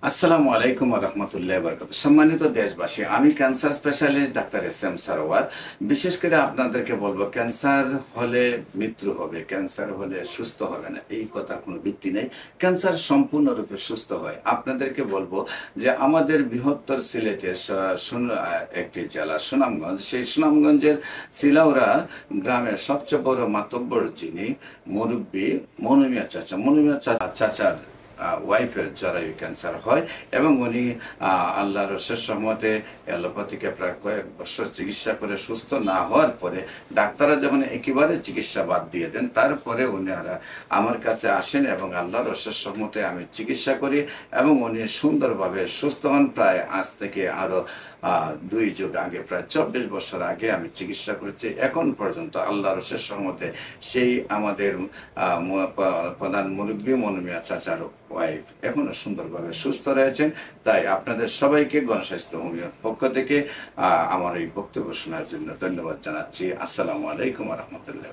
আসসালামু আলাইকুম রহমতুল্লাহ বরকাত। সম্মানিত দেশবাসী, আমি cancer specialist doctor S M Sarwar. বিশেষ করে আপনাদেরকে বলবো, ক্যান্সার হলে মৃত্যু হবে, ক্যান্সার হলে সুস্থ হবে না, এই কথা কোনো ভিত্তি নেই। ক্যান্সার সম্পূর্ণরূপে সুস্থ হয়। আপনাদেরকে বলবো যে আমাদের বৃহত্তর সিলেটের একটি জেলা সুনামগঞ্জ, সেই সুনামগঞ্জের চিলাউড়া গ্রামের সবচেয়ে বড় মাতব্বর যিনি মুরব্বী মনুমিয়া চাচা, চাচার ওয়াইফের জরায়ু ক্যান্সার হয় এবং উনি আল্লাহর শেষ রহমতে অ্যালোপ্যাথিকে প্রায় কয়েক বছর চিকিৎসা করে সুস্থ না হওয়ার পরে ডাক্তাররা যখন একেবারে চিকিৎসা বাদ দিয়ে দেন, তারপরে উনারা আমার কাছে আসেন এবং আল্লাহর শেষ রহমতে আমি চিকিৎসা করি এবং উনি সুন্দরভাবে সুস্থ হন। প্রায় আজ থেকে আরো 2 যুগ আগে, প্রায় 24 বছর আগে আমি চিকিৎসা করেছি। এখন পর্যন্ত আল্লাহর শেষ রহমতে সেই আমাদের প্রধান মুরব্বী মনুমিয়া চাচার ওয়াইফ এখনো সুন্দরভাবে সুস্থ রয়েছেন। তাই আপনাদের সবাইকে গণস্বাস্থ্য হোমিওর পক্ষ থেকে আমার এই বক্তব্য শোনার জন্য ধন্যবাদ জানাচ্ছি। আসসালামু আলাইকুম রহমতুল্লাহ।